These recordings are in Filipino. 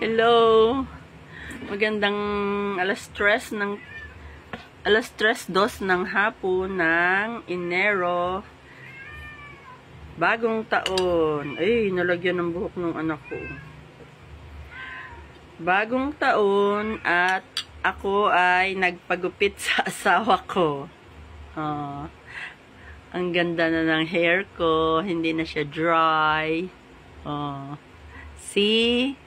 Hello. Magandang alas 3:02 ng hapon ng Enero. Bagong taon. Ay, nalagyan ng buhok ng anak ko. Bagong taon at ako ay nagpagupit sa asawa ko. Ang ganda na ng hair ko. Hindi na siya dry. See?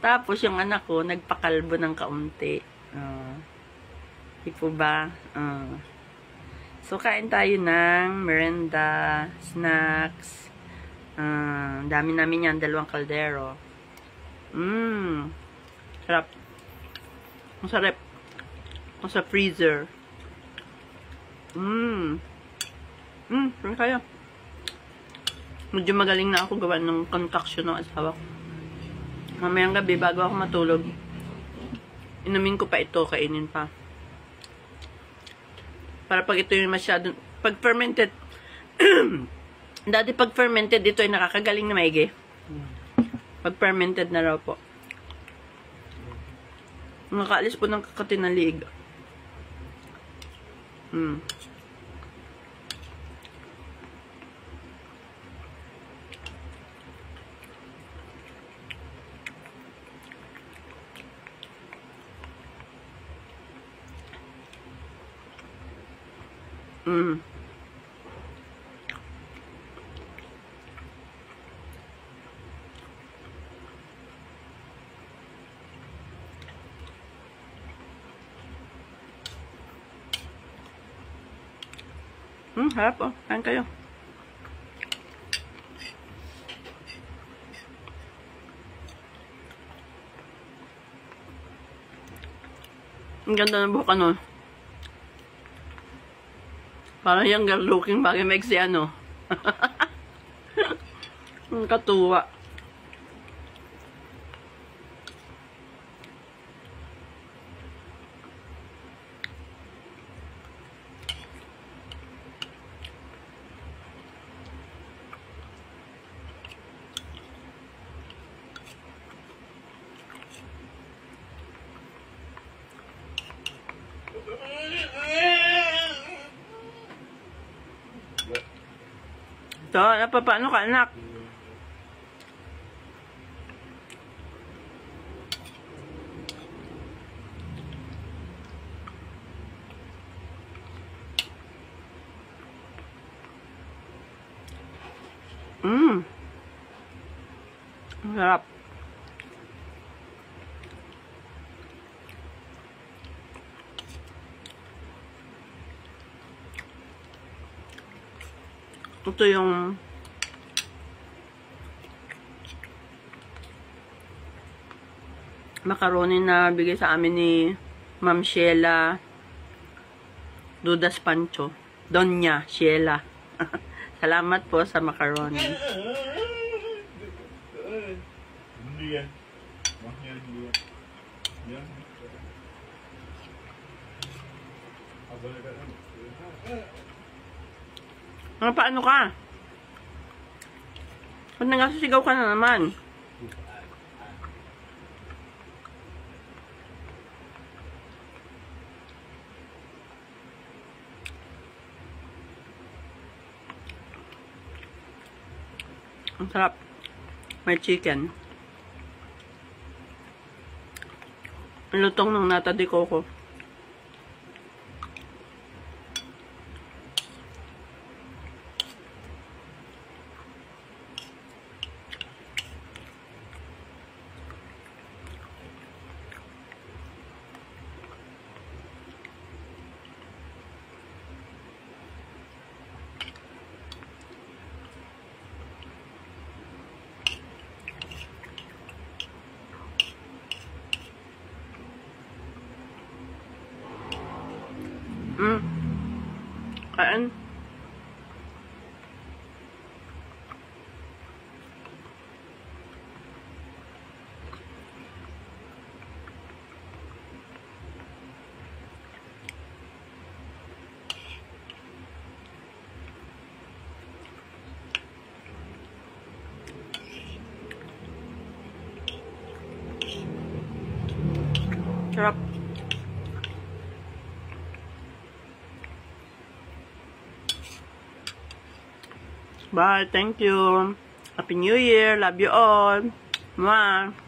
Tapos yung anak ko, nagpakalbo ng kaunti. Di po ba? So, kain tayo ng merenda, snacks. Dami namin yan, 2 kaldero. Sarap. Ang sarap. Ang sa freezer. Ano kayo? Medyo magaling na ako gawa ng concoction ng asawa ko. Mamayang gabi, bago ako matulog, inumin ko pa ito, kainin pa. Para pag ito yung masyadong, pag fermented, dati pag fermented, ito ay nakakagaling na maigi. Pag fermented na raw po. Nakaalis po ng kakati ng liig. Harap oh. Kain kayo. Ang ganda ng buhok ano. Parang younger looking bagay maiksi ano. Ang katuwa. So, paano ka anak? Ang sarap. Ito yung macaroni na bigay sa amin ni Ma'am Sheila Dudas Pancho. Doña Sheila. Salamat po sa macaroni. Hindi yan. Hindi yan. Paano ka? Ba't nagasigaw ka na naman? Ang sarap. May chicken. Ang lutong ng nata de coco. Kain. Sarap. Bye. Thank you. Happy New Year. Love you all. Mwah.